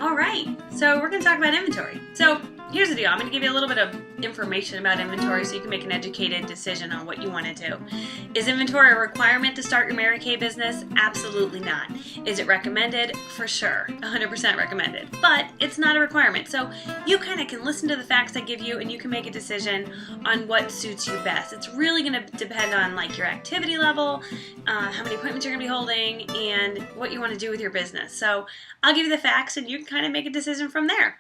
All right, so we're going to talk about inventory. So here's the deal. I'm going to give you a little bit of information about inventory so you can make an educated decision on what you want to do. Is inventory a requirement to start your Mary Kay business? Absolutely not. Is it recommended? For sure, 100% recommended. But it's not a requirement. So you kind of can listen to the facts I give you and you can make a decision on what suits you best. It's really going to depend on like your activity level, how many appointments you're going to be holding, and what you want to do with your business. So I'll give you the facts and you can kind of make a decision from there.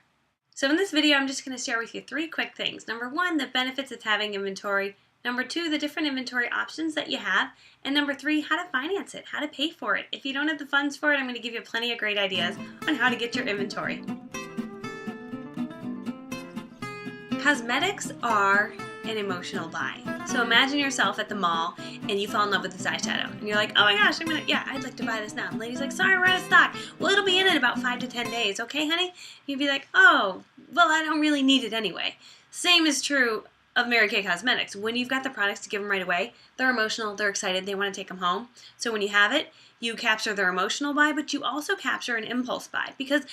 So in this video, I'm just going to share with you 3 quick things. Number 1, the benefits of having inventory. Number 2, the different inventory options that you have. And number 3, how to finance it, how to pay for it. If you don't have the funds for it, I'm going to give you plenty of great ideas on how to get your inventory. Cosmetics are an emotional buy. So imagine yourself at the mall and you fall in love with this eyeshadow and you're like, oh my gosh, I'd like to buy this now. And the lady's like, sorry, we're out of stock. Well, it'll be in about 5 to 10 days. Okay, honey? You'd be like, oh, well, I don't really need it anyway. Same is true of Mary Kay Cosmetics. When you've got the products to give them right away, they're emotional, they're excited, they want to take them home. So when you have it, you capture their emotional buy, but you also capture an impulse buy because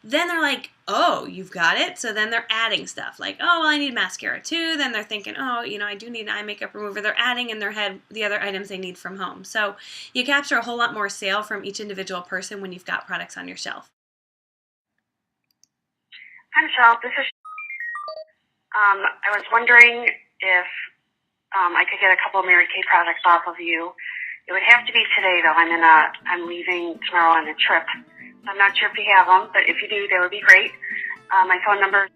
then they're like, oh, you've got it. So then they're adding stuff like, oh, well, I need mascara too. Then they're thinking, oh, I do need an eye makeup remover. They're adding in their head the other items they need from home. So you capture a whole lot more sale from each individual person when you've got products on your shelf. Hi, Michelle. This is I was wondering if I could get a couple of Mary Kay products off of you. It would have to be today, though. I'm leaving tomorrow on a trip. I'm not sure if you have them, but if you do, that would be great. My phone number.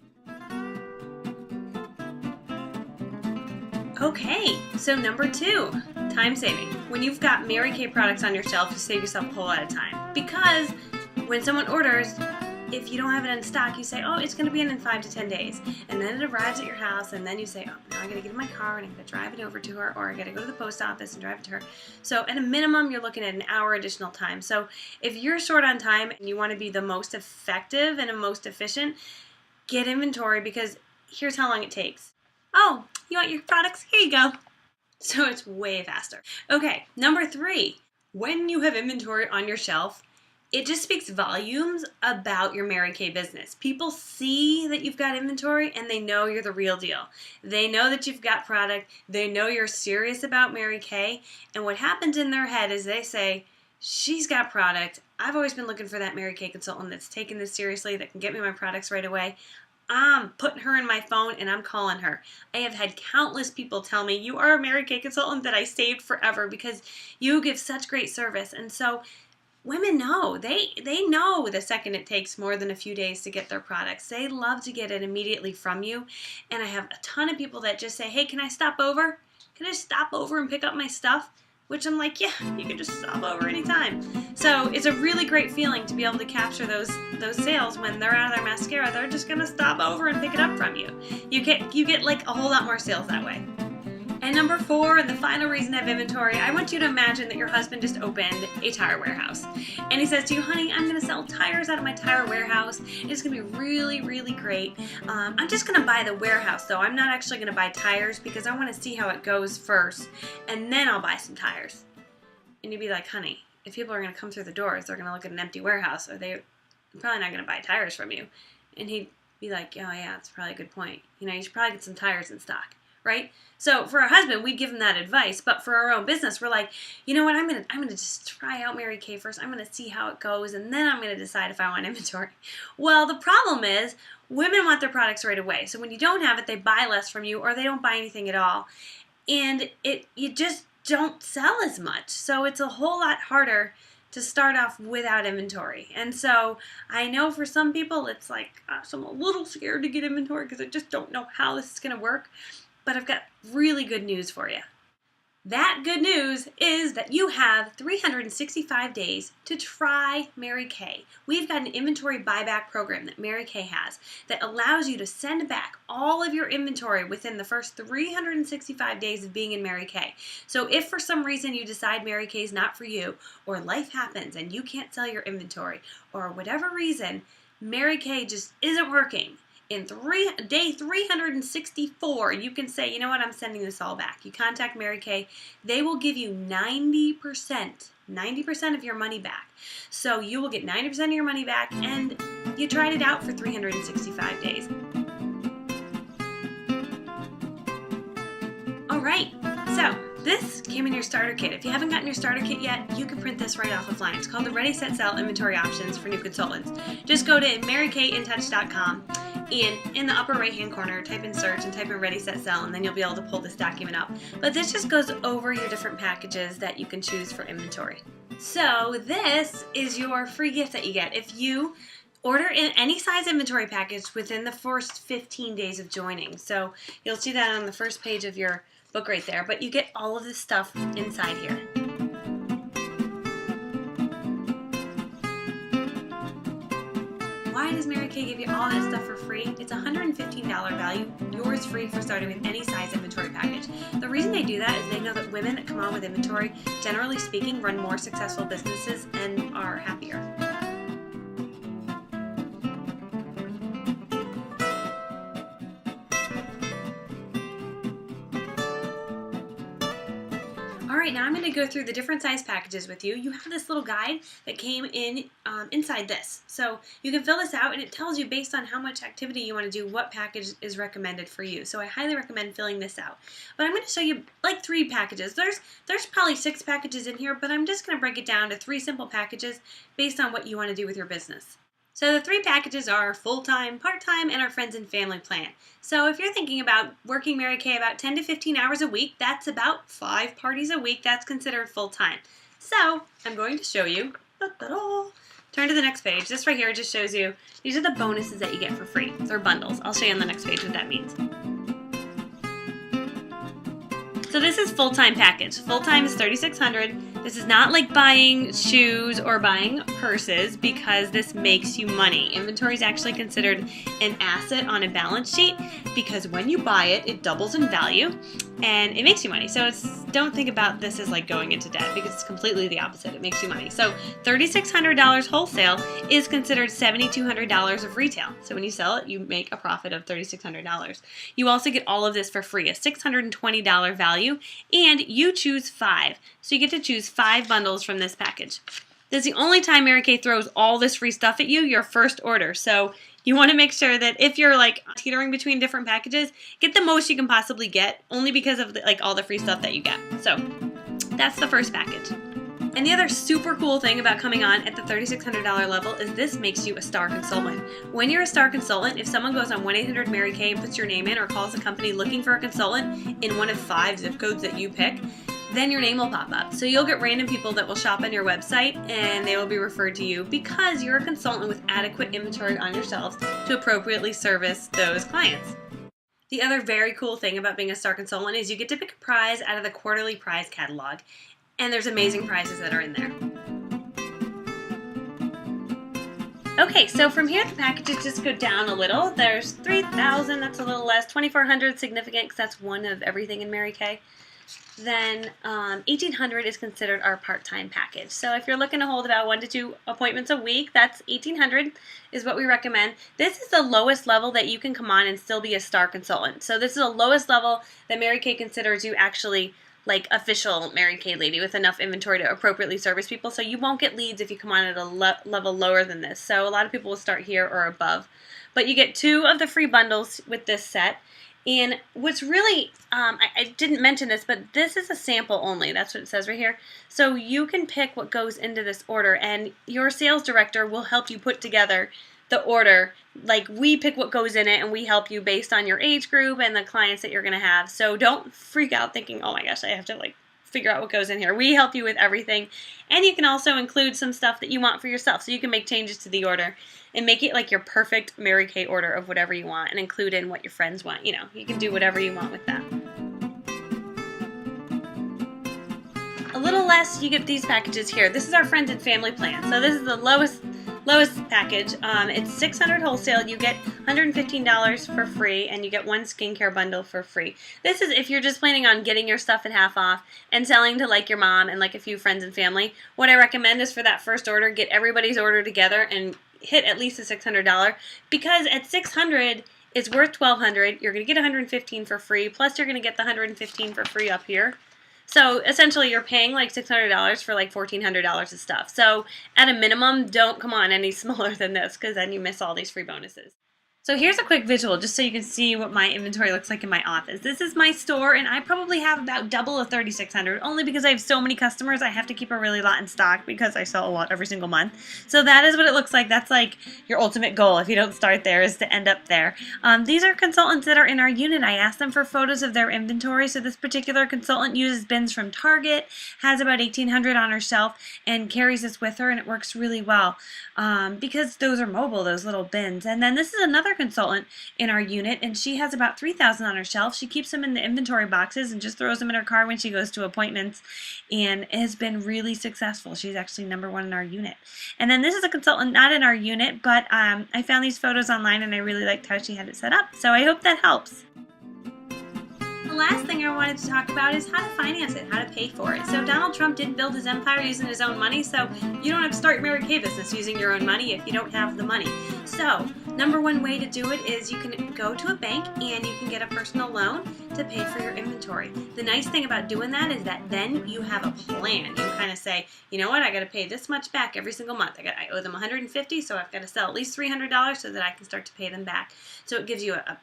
Okay, so number 2, time saving. When you've got Mary Kay products on your shelf, you save yourself a whole lot of time. Because when someone orders, if you don't have it in stock, you say, oh, it's going to be in 5 to 10 days. And then it arrives at your house, and then you say, oh, now I got to get in my car, and I got to drive it over to her, or I got to go to the post office and drive it to her. So at a minimum, you're looking at an hour additional time. So if you're short on time and you want to be the most effective and the most efficient, get inventory because here's how long it takes. Oh, you want your products? Here you go. So it's way faster. Okay, number 3, when you have inventory on your shelf, it just speaks volumes about your Mary Kay business. People see that you've got inventory and they know you're the real deal. They know that you've got product. They know you're serious about Mary Kay. And what happens in their head is they say, she's got product. I've always been looking for that Mary Kay consultant that's taking this seriously, that can get me my products right away. I'm putting her in my phone and I'm calling her. I have had countless people tell me, you are a Mary Kay consultant that I saved forever because you give such great service. And so women know. They know the second it takes more than a few days to get their products. They love to get it immediately from you. And I have a ton of people that just say, hey, can I stop over? Can I stop over and pick up my stuff? Which I'm like, yeah, you can just stop over anytime. So it's a really great feeling to be able to capture those sales when they're out of their mascara. They're just going to stop over and pick it up from you. You get like a whole lot more sales that way. And number 4, and the final reason to have inventory, I want you to imagine that your husband just opened a tire warehouse. And he says to you, honey, I'm going to sell tires out of my tire warehouse. It's going to be really, really great. I'm just going to buy the warehouse, though. I'm not actually going to buy tires because I want to see how it goes first. And then I'll buy some tires. And you'd be like, honey, if people are going to come through the doors, they're going to look at an empty warehouse. They're probably not going to buy tires from you. And he'd be like, oh, yeah, that's probably a good point. You should probably get some tires in stock. Right? So for our husband, we give him that advice, but for our own business, we're like, you know what, I'm gonna just try out Mary Kay first. I'm gonna see how it goes, and then I'm gonna decide if I want inventory. Well, the problem is women want their products right away. So when you don't have it, they buy less from you, or they don't buy anything at all, and you just don't sell as much. So it's a whole lot harder to start off without inventory. And so I know for some people, it's like, gosh, I'm a little scared to get inventory because I just don't know how this is gonna work. But I've got really good news for you. That good news is that you have 365 days to try Mary Kay. We've got an inventory buyback program that Mary Kay has that allows you to send back all of your inventory within the first 365 days of being in Mary Kay. So if for some reason you decide Mary Kay is not for you, or life happens and you can't sell your inventory, or whatever reason, Mary Kay just isn't working, in day 364, you can say, you know what, I'm sending this all back. You contact Mary Kay. They will give you 90% of your money back. So you will get 90% of your money back, and you tried it out for 365 days. Alright, so this came in your starter kit. If you haven't gotten your starter kit yet, you can print this right off of line. It's called the Ready, Set, Sell Inventory Options for New Consultants. Just go to marykintouch.com and in the upper right hand corner, type in search and type in Ready, Set, Sell, and then you'll be able to pull this document up. But this just goes over your different packages that you can choose for inventory. So this is your free gift that you get if you order in any size inventory package within the first 15 days of joining. So you'll see that on the first page of your book right there, but you get all of this stuff inside here. Why does Mary Kay give you all that stuff for free? It's a $115 value, yours free for starting with any size inventory package. The reason they do that is they know that women that come on with inventory, generally speaking, run more successful businesses and are happier. Alright, now I'm going to go through the different size packages with you. You have this little guide that came in inside this. So you can fill this out and it tells you based on how much activity you want to do what package is recommended for you. So I highly recommend filling this out. But I'm going to show you like 3 packages. There's probably 6 packages in here, but I'm just going to break it down to 3 simple packages based on what you want to do with your business. So the 3 packages are full-time, part-time, and our friends and family plan. So if you're thinking about working Mary Kay about 10 to 15 hours a week, that's about 5 parties a week. That's considered full-time. So I'm going to show you. Turn to the next page. This right here just shows you, these are the bonuses that you get for free. They're bundles. I'll show you on the next page what that means. So this is full-time package. Full-time is $3,600. This is not like buying shoes or buying purses because this makes you money. Inventory is actually considered an asset on a balance sheet because when you buy it, it doubles in value and it makes you money. So don't think about this as like going into debt because it's completely the opposite. It makes you money. So $3,600 wholesale is considered $7,200 of retail. So when you sell it, you make a profit of $3,600. You also get all of this for free, a $620 value, and you choose 5. So you get to choose 5 bundles from this package. This is the only time Mary Kay throws all this free stuff at you, your first order. So you want to make sure that if you're like teetering between different packages, get the most you can possibly get only because of all the free stuff that you get. So that's the first package. And the other super cool thing about coming on at the $3,600 level is this makes you a star consultant. When you're a star consultant, if someone goes on 1-800-MARY-KAY and puts your name in or calls a company looking for a consultant in one of 5 zip codes that you pick, then your name will pop up. So you'll get random people that will shop on your website and they will be referred to you because you're a consultant with adequate inventory on your shelves to appropriately service those clients. The other very cool thing about being a star consultant is you get to pick a prize out of the quarterly prize catalog. And there's amazing prizes that are in there. Okay, so from here the packages just go down a little. There's 3,000, that's a little less. 2,400 significant because that's one of everything in Mary Kay. Then 1,800 is considered our part-time package. So if you're looking to hold about 1 to 2 appointments a week, that's 1,800 is what we recommend. This is the lowest level that you can come on and still be a star consultant. So this is the lowest level that Mary Kay considers you actually like official Mary Kay lady with enough inventory to appropriately service people. So you won't get leads if you come on at a level lower than this. So a lot of people will start here or above. But you get 2 of the free bundles with this set. And what's really, I didn't mention this, but this is a sample only. That's what it says right here. So you can pick what goes into this order, and your sales director will help you put together the order. Like, we pick what goes in it, and we help you based on your age group and the clients that you're going to have. So don't freak out thinking, oh my gosh, I have to figure out what goes in here. We help you with everything. And you can also include some stuff that you want for yourself. So you can make changes to the order and make it like your perfect Mary Kay order of whatever you want and include in what your friends want. You know, you can do whatever you want with that. A little less, you get these packages here. This is our friends and family plan. So this is the lowest package. It's $600 wholesale. You get $115 for free, and you get 1 skincare bundle for free. This is if you're just planning on getting your stuff at half off and selling to like your mom and like a few friends and family. What I recommend is for that first order, get everybody's order together and hit at least a $600, because at $600 it's worth $1,200. You're going to get $115 for free, plus you're going to get the $115 for free up here. So essentially you're paying like $600 for like $1,400 of stuff. So at a minimum, don't come on any smaller than this because then you miss all these free bonuses. So here's a quick visual just so you can see what my inventory looks like in my office. This is my store, and I probably have about double of 3,600 only because I have so many customers. I have to keep a really lot in stock because I sell a lot every single month. So that is what it looks like. That's like your ultimate goal if you don't start there, is to end up there. These are consultants that are in our unit. I asked them for photos of their inventory. So this particular consultant uses bins from Target, has about 1,800 on her shelf, and carries this with her, and it works really well because those are mobile, those little bins. And then this is another consultant in our unit, and she has about 3,000 on her shelf. She keeps them in the inventory boxes and just throws them in her car when she goes to appointments, and has been really successful. She's actually #1 in our unit. And then this is a consultant not in our unit, but I found these photos online and I really liked how she had it set up. So I hope that helps. The last thing I wanted to talk about is how to finance it, how to pay for it. So Donald Trump didn't build his empire using his own money, so you don't have to start Mary Kay business using your own money if you don't have the money. So #1 way to do it is you can go to a bank and you can get a personal loan to pay for your inventory. The nice thing about doing that is that then you have a plan. You kind of say, you know what, I got to pay this much back every single month. I owe them $150, so I've got to sell at least $300 so that I can start to pay them back. So it gives you a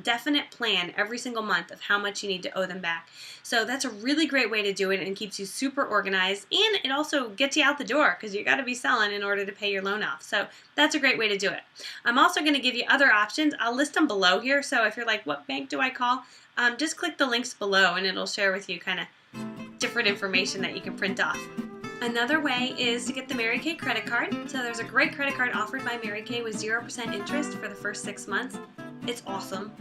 definite plan every single month of how much you need to owe them back. So that's a really great way to do it and keeps you super organized, and it also gets you out the door because you got to be selling in order to pay your loan off. So that's a great way to do it. I'm also going to give you other options. I'll list them below here, so if you're like, what bank do I call? Just click the links below and it'll share with you kind of different information that you can print off. Another way is to get the Mary Kay credit card. So there's a great credit card offered by Mary Kay with 0% interest for the first 6 months. It's awesome.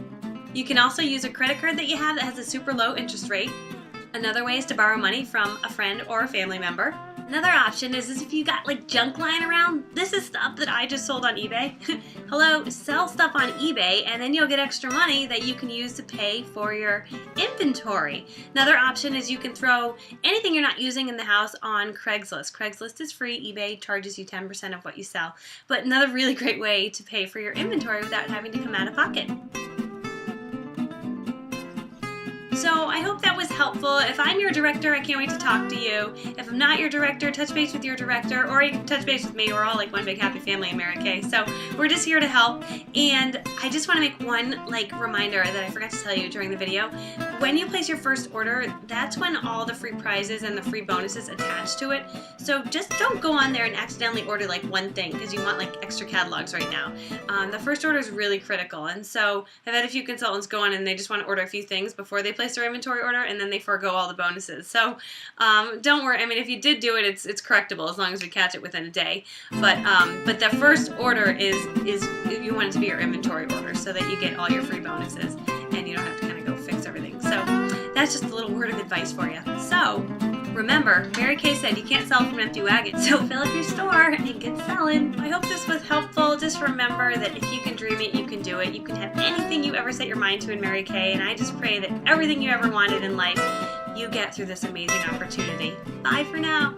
You can also use a credit card that you have that has a super low interest rate. Another way is to borrow money from a friend or a family member. Another option is if you got like junk lying around. This is stuff that I just sold on eBay. Hello, sell stuff on eBay and then you'll get extra money that you can use to pay for your inventory. Another option is you can throw anything you're not using in the house on Craigslist. Craigslist is free. eBay charges you 10% of what you sell. But another really great way to pay for your inventory without having to come out of pocket. So I hope that was helpful. If I'm your director, I can't wait to talk to you. If I'm not your director, touch base with your director, or you can touch base with me. We're all like one big happy family in Mary Kay. So we're just here to help. And I just want to make one reminder that I forgot to tell you during the video. When you place your first order, that's when all the free prizes and the free bonuses attach to it. So just don't go on there and accidentally order like one thing because you want like extra catalogs right now. The first order is really critical. And so I've had a few consultants go on and they just want to order a few things before they place their inventory order, and then they forego all the bonuses. So don't worry. I mean, if you did do it, it's correctable as long as we catch it within a day. But the first order is you want it to be your inventory order so that you get all your free bonuses and you don't have to kind of go fix everything. So that's just a little word of advice for you. So remember, Mary Kay said you can't sell from an empty wagon. So fill up your store and get selling. I hope this was helpful. Just remember that if you can dream it, you can do it. You can have anything you ever set your mind to in Mary Kay. And I just pray that everything you ever wanted in life, you get through this amazing opportunity. Bye for now.